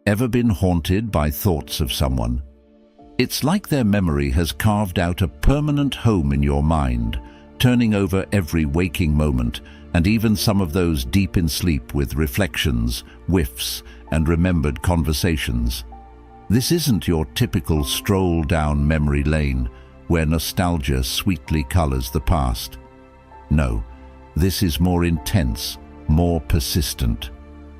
Ever been haunted by thoughts of someone? It's like their memory has carved out a permanent home in your mind, turning over every waking moment, and even some of those deep in sleep with reflections, whiffs, and remembered conversations. This isn't your typical stroll down memory lane, where nostalgia sweetly colors the past. No, this is more intense, more persistent.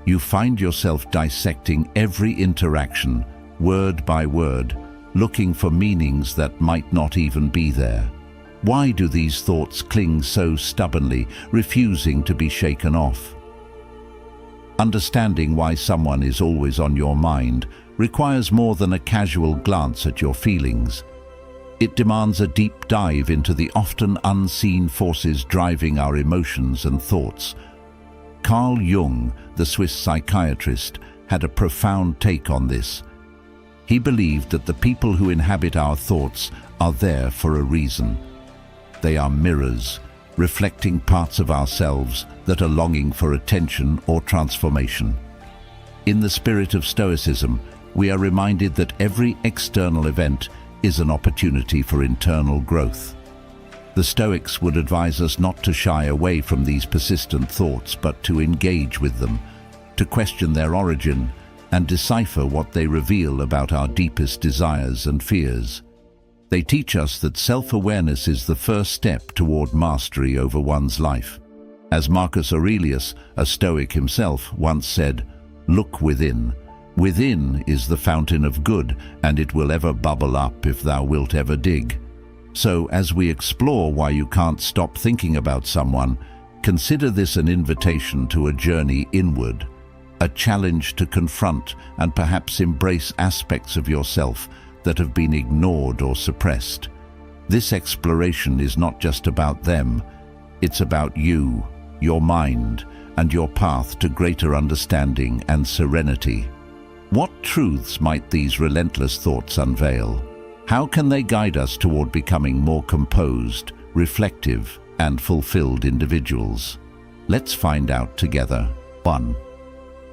You find yourself dissecting every interaction, word by word, looking for meanings that might not even be there. Why do these thoughts cling so stubbornly, refusing to be shaken off? Understanding why someone is always on your mind requires more than a casual glance at your feelings. It demands a deep dive into the often unseen forces driving our emotions and thoughts. Carl Jung, the Swiss psychiatrist, had a profound take on this. He believed that the people who inhabit our thoughts are there for a reason. They are mirrors, reflecting parts of ourselves that are longing for attention or transformation. In the spirit of Stoicism, we are reminded that every external event is an opportunity for internal growth. The Stoics would advise us not to shy away from these persistent thoughts, but to engage with them, to question their origin, and decipher what they reveal about our deepest desires and fears. They teach us that self-awareness is the first step toward mastery over one's life. As Marcus Aurelius, a Stoic himself, once said, "Look within. Within is the fountain of good, and it will ever bubble up if thou wilt ever dig." So, as we explore why you can't stop thinking about someone, consider this an invitation to a journey inward, a challenge to confront and perhaps embrace aspects of yourself that have been ignored or suppressed. This exploration is not just about them, it's about you, your mind, and your path to greater understanding and serenity. What truths might these relentless thoughts unveil? How can they guide us toward becoming more composed, reflective, and fulfilled individuals? Let's find out together. 1.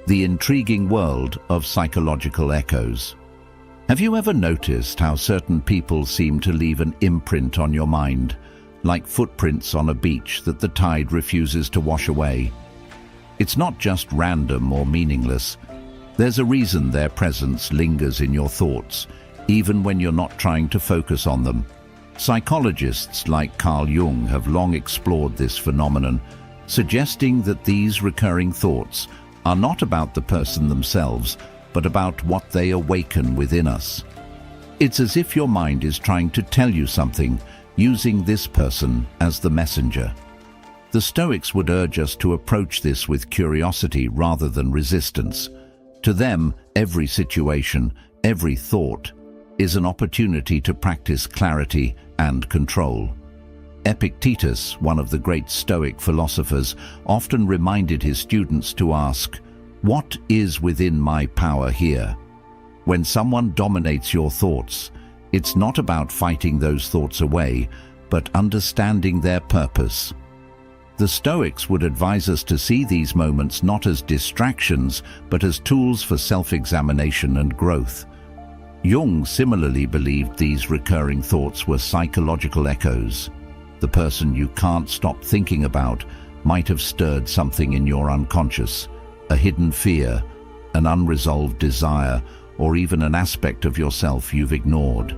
The intriguing world of psychological echoes. Have you ever noticed how certain people seem to leave an imprint on your mind, like footprints on a beach that the tide refuses to wash away? It's not just random or meaningless. There's a reason their presence lingers in your thoughts, even when you're not trying to focus on them. Psychologists like Carl Jung have long explored this phenomenon, suggesting that these recurring thoughts are not about the person themselves, but about what they awaken within us. It's as if your mind is trying to tell you something, using this person as the messenger. The Stoics would urge us to approach this with curiosity rather than resistance. To them, every situation, every thought, is an opportunity to practice clarity and control. Epictetus, one of the great Stoic philosophers, often reminded his students to ask, "What is within my power here?" When someone dominates your thoughts, it's not about fighting those thoughts away, but understanding their purpose. The Stoics would advise us to see these moments not as distractions, but as tools for self-examination and growth. Jung similarly believed these recurring thoughts were psychological echoes. The person you can't stop thinking about might have stirred something in your unconscious, a hidden fear, an unresolved desire, or even an aspect of yourself you've ignored.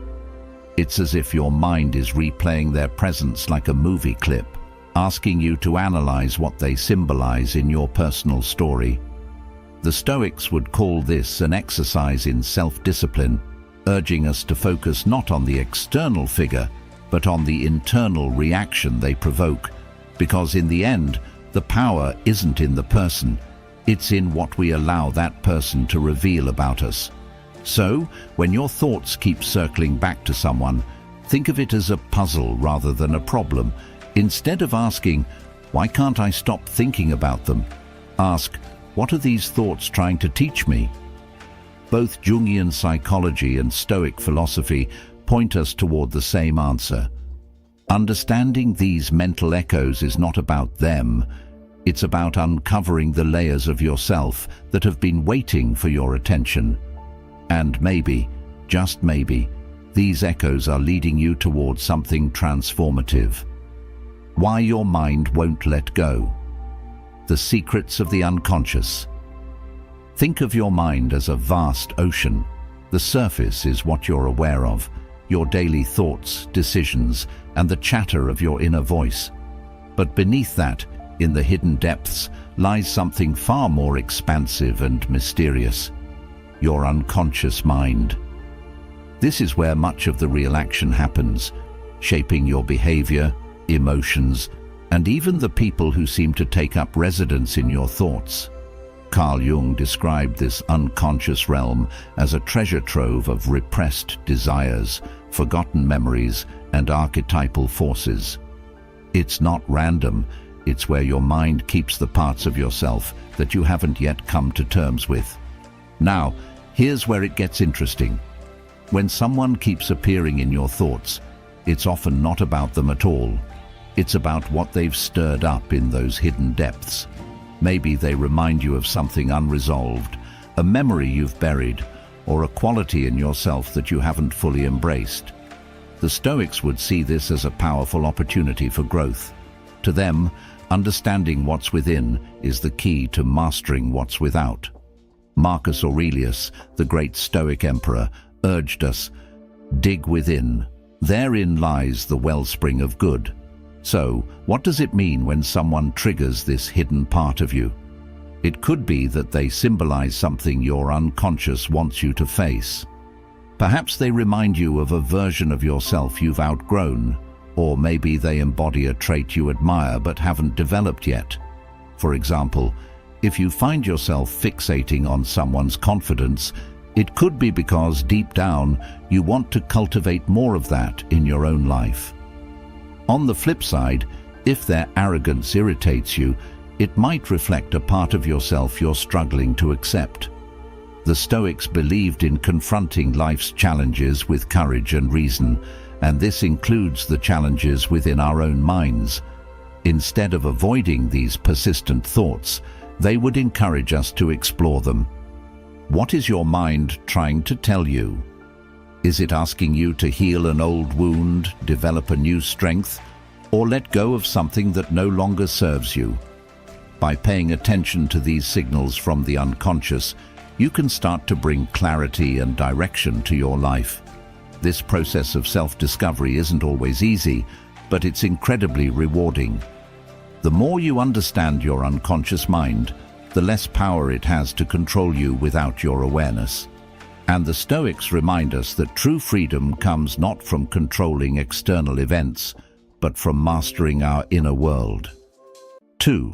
It's as if your mind is replaying their presence like a movie clip, asking you to analyze what they symbolize in your personal story. The Stoics would call this an exercise in self-discipline, urging us to focus not on the external figure, but on the internal reaction they provoke, because in the end, the power isn't in the person, it's in what we allow that person to reveal about us. So, when your thoughts keep circling back to someone, think of it as a puzzle rather than a problem. Instead of asking, "Why can't I stop thinking about them?" ask, "What are these thoughts trying to teach me?" Both Jungian psychology and Stoic philosophy point us toward the same answer. Understanding these mental echoes is not about them, it's about uncovering the layers of yourself that have been waiting for your attention. And maybe, just maybe, these echoes are leading you towards something transformative. Why your mind won't let go. The secrets of the unconscious. Think of your mind as a vast ocean. The surface is what you're aware of, your daily thoughts, decisions, and the chatter of your inner voice. But beneath that, in the hidden depths, lies something far more expansive and mysterious. Your unconscious mind. This is where much of the real action happens, shaping your behavior, emotions, and even the people who seem to take up residence in your thoughts. Carl Jung described this unconscious realm as a treasure trove of repressed desires, forgotten memories, and archetypal forces. It's not random, it's where your mind keeps the parts of yourself that you haven't yet come to terms with. Now, here's where it gets interesting. When someone keeps appearing in your thoughts, it's often not about them at all. It's about what they've stirred up in those hidden depths. Maybe they remind you of something unresolved, a memory you've buried, or a quality in yourself that you haven't fully embraced. The Stoics would see this as a powerful opportunity for growth. To them, understanding what's within is the key to mastering what's without. Marcus Aurelius, the great Stoic emperor, urged us, dig within. Therein lies the wellspring of good. So, what does it mean when someone triggers this hidden part of you? It could be that they symbolize something your unconscious wants you to face. Perhaps they remind you of a version of yourself you've outgrown, or maybe they embody a trait you admire but haven't developed yet. For example, if you find yourself fixating on someone's confidence, it could be because deep down you want to cultivate more of that in your own life. On the flip side, if their arrogance irritates you, it might reflect a part of yourself you're struggling to accept. The Stoics believed in confronting life's challenges with courage and reason, and this includes the challenges within our own minds. Instead of avoiding these persistent thoughts, they would encourage us to explore them. What is your mind trying to tell you? Is it asking you to heal an old wound, develop a new strength, or let go of something that no longer serves you? By paying attention to these signals from the unconscious, you can start to bring clarity and direction to your life. This process of self-discovery isn't always easy, but it's incredibly rewarding. The more you understand your unconscious mind, the less power it has to control you without your awareness. And the Stoics remind us that true freedom comes not from controlling external events, but from mastering our inner world. 2.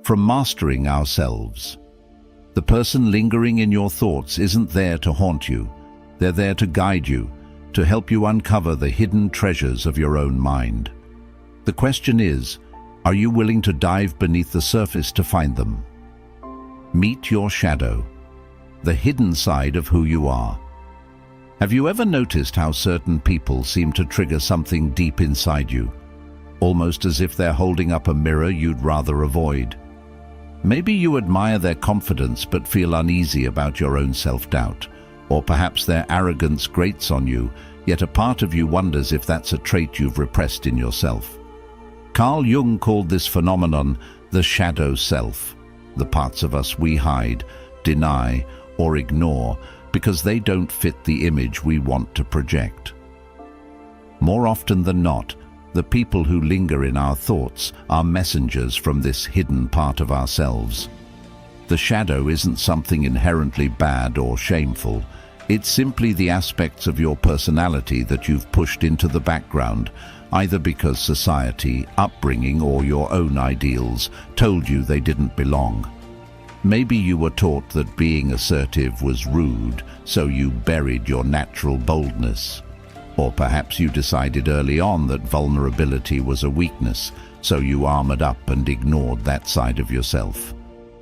From mastering ourselves. The person lingering in your thoughts isn't there to haunt you. They're there to guide you, to help you uncover the hidden treasures of your own mind. The question is, are you willing to dive beneath the surface to find them? Meet your shadow, the hidden side of who you are. Have you ever noticed how certain people seem to trigger something deep inside you, almost as if they're holding up a mirror you'd rather avoid? Maybe you admire their confidence but feel uneasy about your own self-doubt, or perhaps their arrogance grates on you, yet a part of you wonders if that's a trait you've repressed in yourself. Carl Jung called this phenomenon the shadow self, the parts of us we hide, deny, or ignore because they don't fit the image we want to project. More often than not, the people who linger in our thoughts are messengers from this hidden part of ourselves. The shadow isn't something inherently bad or shameful. It's simply the aspects of your personality that you've pushed into the background, either because society, upbringing, or your own ideals told you they didn't belong. Maybe you were taught that being assertive was rude, so you buried your natural boldness. Or perhaps you decided early on that vulnerability was a weakness, so you armored up and ignored that side of yourself.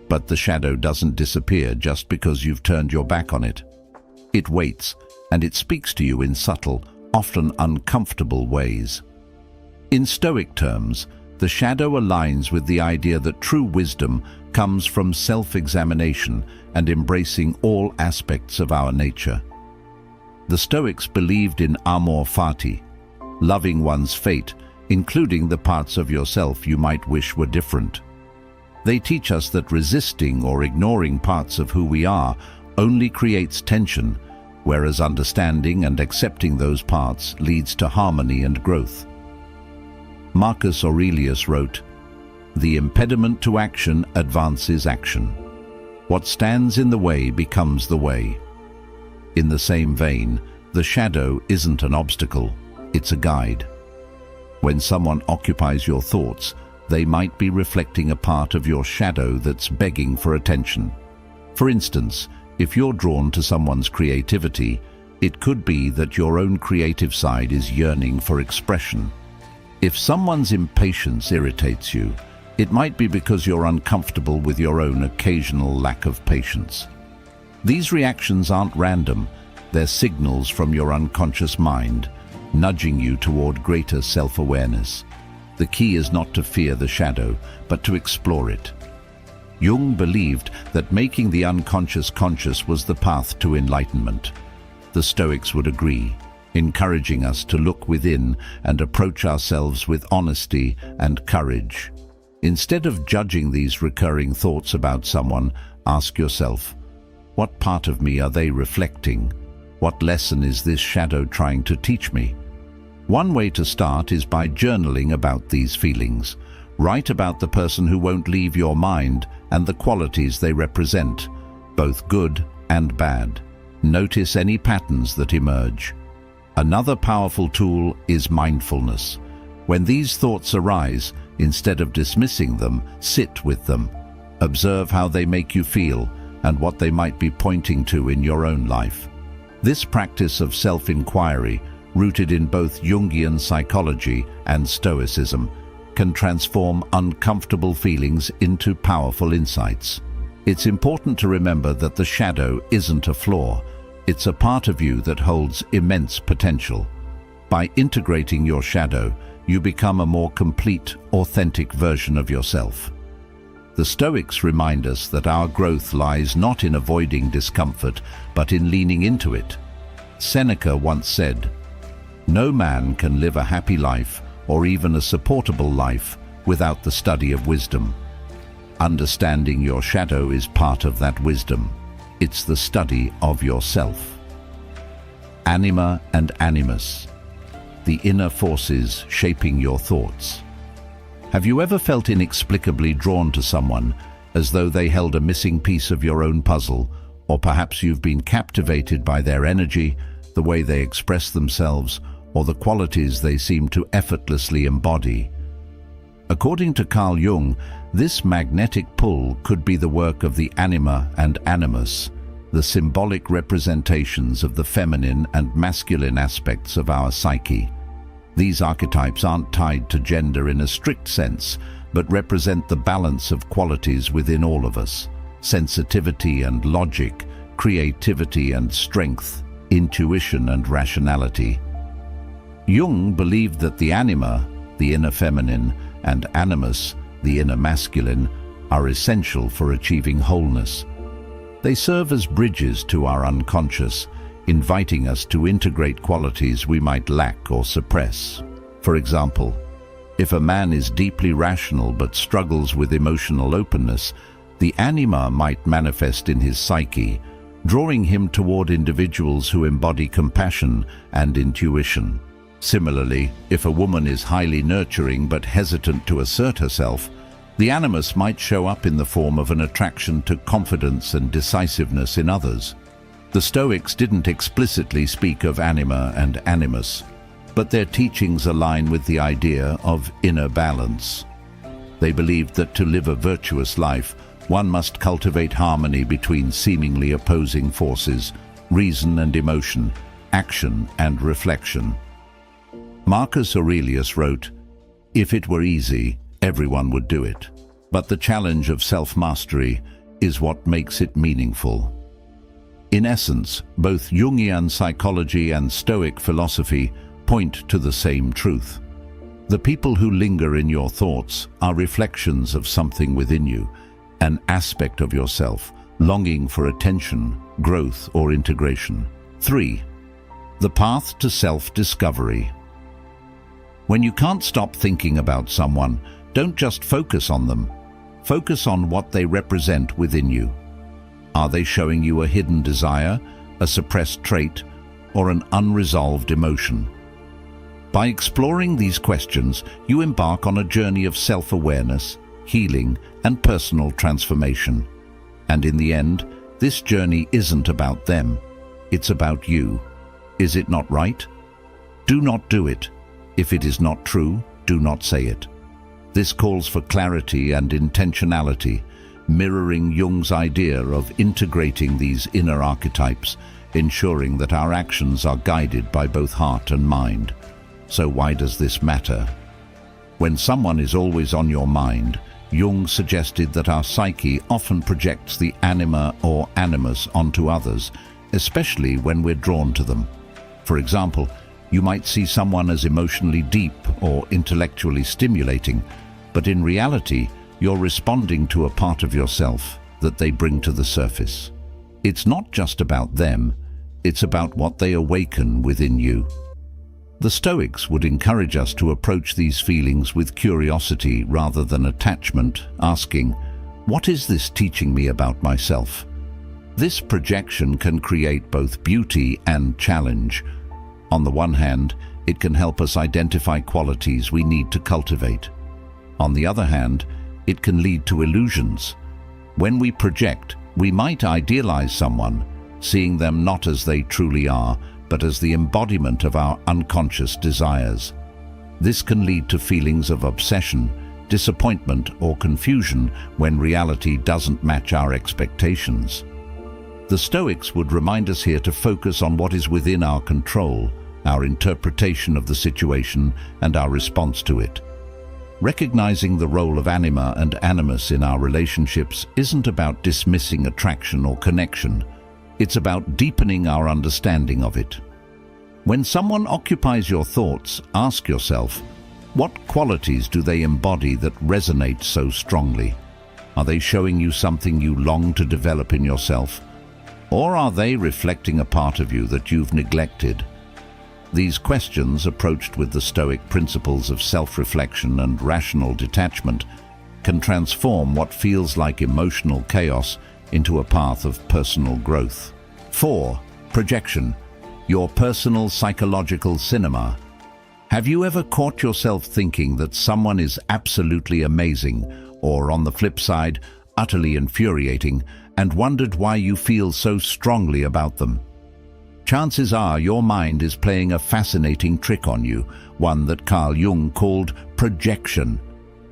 But the shadow doesn't disappear just because you've turned your back on it. It waits, and it speaks to you in subtle, often uncomfortable ways. In Stoic terms, The shadow aligns with the idea that true wisdom comes from self-examination and embracing all aspects of our nature. The Stoics believed in amor fati, loving one's fate, including the parts of yourself you might wish were different. They teach us that resisting or ignoring parts of who we are only creates tension, whereas understanding and accepting those parts leads to harmony and growth. Marcus Aurelius wrote, "The impediment to action advances action. What stands in the way becomes the way." In the same vein, the shadow isn't an obstacle, it's a guide. When someone occupies your thoughts, they might be reflecting a part of your shadow that's begging for attention. For instance, if you're drawn to someone's creativity, it could be that your own creative side is yearning for expression. If someone's impatience irritates you, it might be because you're uncomfortable with your own occasional lack of patience. These reactions aren't random, they're signals from your unconscious mind, nudging you toward greater self-awareness. The key is not to fear the shadow, but to explore it. Jung believed that making the unconscious conscious was the path to enlightenment. The Stoics would agree, encouraging us to look within and approach ourselves with honesty and courage. Instead of judging these recurring thoughts about someone, ask yourself, what part of me are they reflecting? What lesson is this shadow trying to teach me? One way to start is by journaling about these feelings. Write about the person who won't leave your mind and the qualities they represent, both good and bad. Notice any patterns that emerge. Another powerful tool is mindfulness. When these thoughts arise, instead of dismissing them, sit with them. Observe how they make you feel and what they might be pointing to in your own life. This practice of self-inquiry, rooted in both Jungian psychology and Stoicism, can transform uncomfortable feelings into powerful insights. It's important to remember that the shadow isn't a flaw. It's a part of you that holds immense potential. By integrating your shadow, you become a more complete, authentic version of yourself. The Stoics remind us that our growth lies not in avoiding discomfort, but in leaning into it. Seneca once said, "No man can live a happy life or even a supportable life without the study of wisdom." Understanding your shadow is part of that wisdom. It's the study of yourself. Anima and animus, the inner forces shaping your thoughts. Have you ever felt inexplicably drawn to someone, as though they held a missing piece of your own puzzle, or perhaps you've been captivated by their energy, the way they express themselves, or the qualities they seem to effortlessly embody? According to Carl Jung, this magnetic pull could be the work of the anima and animus, the symbolic representations of the feminine and masculine aspects of our psyche. These archetypes aren't tied to gender in a strict sense, but represent the balance of qualities within all of us: sensitivity and logic, creativity and strength, intuition and rationality. Jung believed that the anima, the inner feminine, and animus, the inner masculine, are essential for achieving wholeness. They serve as bridges to our unconscious, inviting us to integrate qualities we might lack or suppress. For example, if a man is deeply rational but struggles with emotional openness, the anima might manifest in his psyche, drawing him toward individuals who embody compassion and intuition. Similarly, if a woman is highly nurturing but hesitant to assert herself, the animus might show up in the form of an attraction to confidence and decisiveness in others. The Stoics didn't explicitly speak of anima and animus, but their teachings align with the idea of inner balance. They believed that to live a virtuous life, one must cultivate harmony between seemingly opposing forces, reason and emotion, action and reflection. Marcus Aurelius wrote, "If it were easy, everyone would do it. But the challenge of self-mastery is what makes it meaningful." In essence, both Jungian psychology and Stoic philosophy point to the same truth. The people who linger in your thoughts are reflections of something within you, an aspect of yourself, longing for attention, growth, or integration. 3. The path to self-discovery. When you can't stop thinking about someone, don't just focus on them. Focus on what they represent within you. Are they showing you a hidden desire, a suppressed trait, or an unresolved emotion? By exploring these questions, you embark on a journey of self-awareness, healing, and personal transformation. And in the end, this journey isn't about them. It's about you. Is it not right? Do not do it. If it is not true, do not say it. This calls for clarity and intentionality, mirroring Jung's idea of integrating these inner archetypes, ensuring that our actions are guided by both heart and mind. So why does this matter? When someone is always on your mind, Jung suggested that our psyche often projects the anima or animus onto others, especially when we're drawn to them. For example, you might see someone as emotionally deep or intellectually stimulating, but in reality, you're responding to a part of yourself that they bring to the surface. It's not just about them, it's about what they awaken within you. The Stoics would encourage us to approach these feelings with curiosity rather than attachment, asking, "What is this teaching me about myself?" This projection can create both beauty and challenge. On the one hand, it can help us identify qualities we need to cultivate. On the other hand, it can lead to illusions. When we project, we might idealize someone, seeing them not as they truly are, but as the embodiment of our unconscious desires. This can lead to feelings of obsession, disappointment, or confusion when reality doesn't match our expectations. The Stoics would remind us here to focus on what is within our control, our interpretation of the situation, and our response to it. Recognizing the role of anima and animus in our relationships isn't about dismissing attraction or connection. It's about deepening our understanding of it. When someone occupies your thoughts, ask yourself, what qualities do they embody that resonate so strongly? Are they showing you something you long to develop in yourself? Or are they reflecting a part of you that you've neglected? These questions, approached with the Stoic principles of self-reflection and rational detachment, can transform what feels like emotional chaos into a path of personal growth. 4. Projection. Your personal psychological cinema. Have you ever caught yourself thinking that someone is absolutely amazing, or on the flip side, utterly infuriating, and wondered why you feel so strongly about them? Chances are your mind is playing a fascinating trick on you, one that Carl Jung called projection.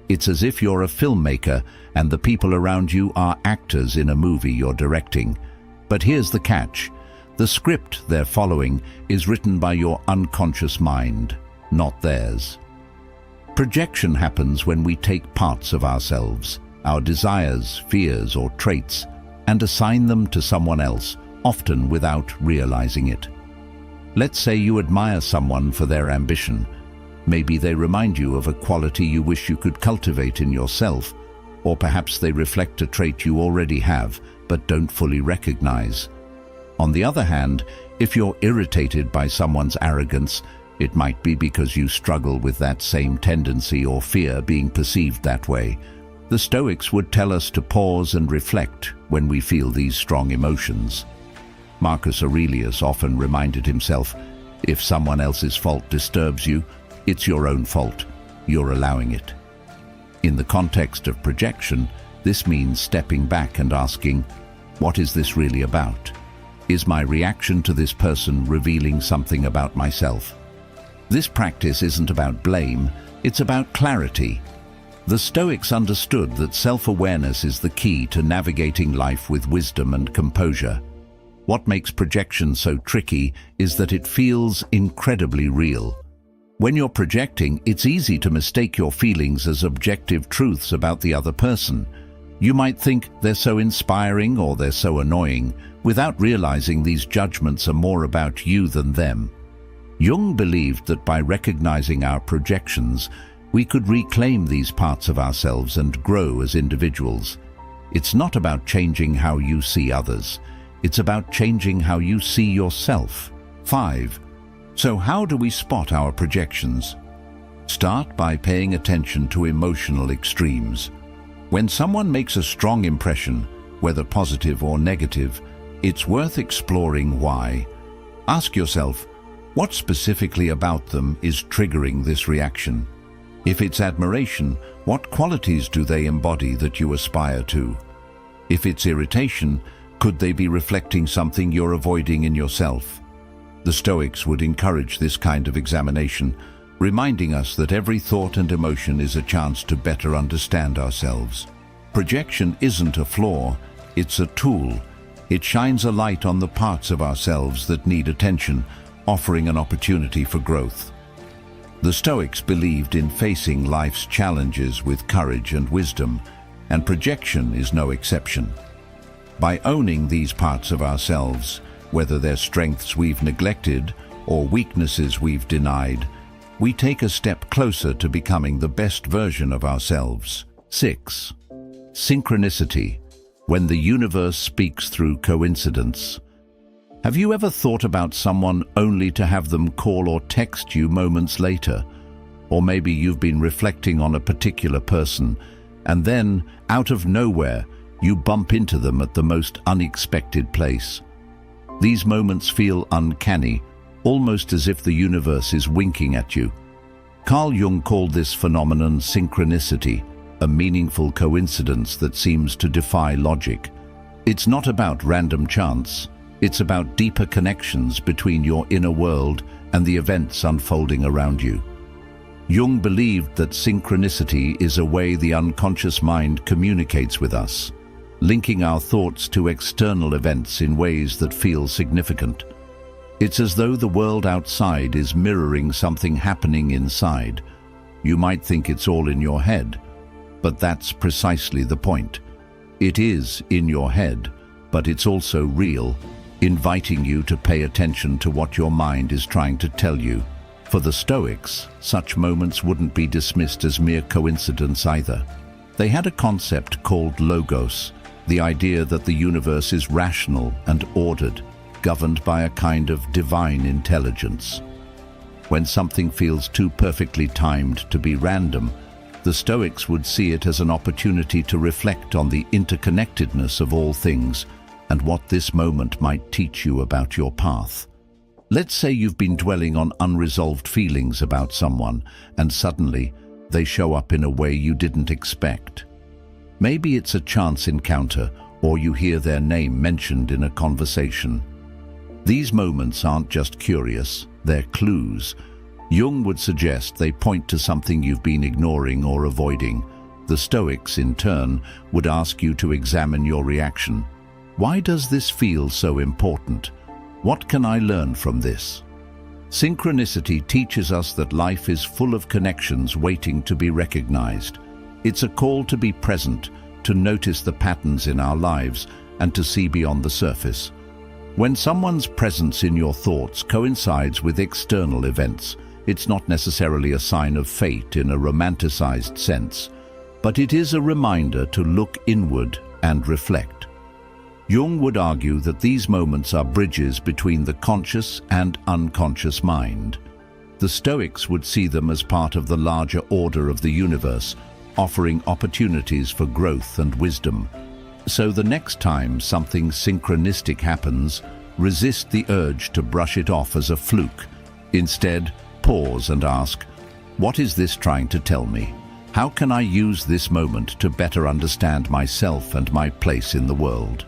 It's as if you're a filmmaker and the people around you are actors in a movie you're directing. But here's the catch. The script they're following is written by your unconscious mind, not theirs. Projection happens when we take parts of ourselves, our desires, fears, or traits, and assign them to someone else, often without realizing it. Let's say you admire someone for their ambition. Maybe they remind you of a quality you wish you could cultivate in yourself, or perhaps they reflect a trait you already have but don't fully recognize. On the other hand, if you're irritated by someone's arrogance, it might be because you struggle with that same tendency or fear being perceived that way. The Stoics would tell us to pause and reflect when we feel these strong emotions. Marcus Aurelius often reminded himself, if someone else's fault disturbs you, it's your own fault. You're allowing it. In the context of projection, this means stepping back and asking, what is this really about? Is my reaction to this person revealing something about myself? This practice isn't about blame, it's about clarity. The Stoics understood that self-awareness is the key to navigating life with wisdom and composure. What makes projection so tricky is that it feels incredibly real. When you're projecting, it's easy to mistake your feelings as objective truths about the other person. You might think they're so inspiring or they're so annoying, without realizing these judgments are more about you than them. Jung believed that by recognizing our projections, we could reclaim these parts of ourselves and grow as individuals. It's not about changing how you see others. It's about changing how you see yourself. 5. So how do we spot our projections? Start by paying attention to emotional extremes. When someone makes a strong impression, whether positive or negative, it's worth exploring why. Ask yourself, what specifically about them is triggering this reaction? If it's admiration, what qualities do they embody that you aspire to? If it's irritation, could they be reflecting something you're avoiding in yourself? The Stoics would encourage this kind of examination, reminding us that every thought and emotion is a chance to better understand ourselves. Projection isn't a flaw, it's a tool. It shines a light on the parts of ourselves that need attention, offering an opportunity for growth. The Stoics believed in facing life's challenges with courage and wisdom, and projection is no exception. By owning these parts of ourselves, whether they're strengths we've neglected or weaknesses we've denied, we take a step closer to becoming the best version of ourselves. 6. Synchronicity, when the universe speaks through coincidence. Have you ever thought about someone only to have them call or text you moments later? Or maybe you've been reflecting on a particular person, and then, out of nowhere, you bump into them at the most unexpected place. These moments feel uncanny, almost as if the universe is winking at you. Carl Jung called this phenomenon synchronicity, a meaningful coincidence that seems to defy logic. It's not about random chance. It's about deeper connections between your inner world and the events unfolding around you. Jung believed that synchronicity is a way the unconscious mind communicates with us, linking our thoughts to external events in ways that feel significant. It's as though the world outside is mirroring something happening inside. You might think it's all in your head, but that's precisely the point. It is in your head, but it's also real, inviting you to pay attention to what your mind is trying to tell you. For the Stoics, such moments wouldn't be dismissed as mere coincidence either. They had a concept called logos, the idea that the universe is rational and ordered, governed by a kind of divine intelligence. When something feels too perfectly timed to be random, the Stoics would see it as an opportunity to reflect on the interconnectedness of all things and what this moment might teach you about your path. Let's say you've been dwelling on unresolved feelings about someone, and suddenly they show up in a way you didn't expect. Maybe it's a chance encounter, or you hear their name mentioned in a conversation. These moments aren't just curious, they're clues. Jung would suggest they point to something you've been ignoring or avoiding. The Stoics, in turn, would ask you to examine your reaction. Why does this feel so important? What can I learn from this? Synchronicity teaches us that life is full of connections waiting to be recognized. It's a call to be present, to notice the patterns in our lives, and to see beyond the surface. When someone's presence in your thoughts coincides with external events, it's not necessarily a sign of fate in a romanticized sense, but it is a reminder to look inward and reflect. Jung would argue that these moments are bridges between the conscious and unconscious mind. The Stoics would see them as part of the larger order of the universe, offering opportunities for growth and wisdom. So the next time something synchronistic happens, resist the urge to brush it off as a fluke. Instead, pause and ask, what is this trying to tell me? How can I use this moment to better understand myself and my place in the world?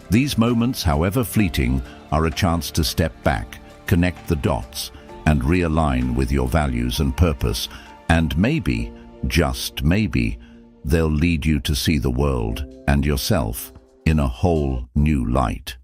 These moments, however fleeting, are a chance to step back, connect the dots, and realign with your values and purpose. And maybe, just maybe, they'll lead you to see the world and yourself in a whole new light.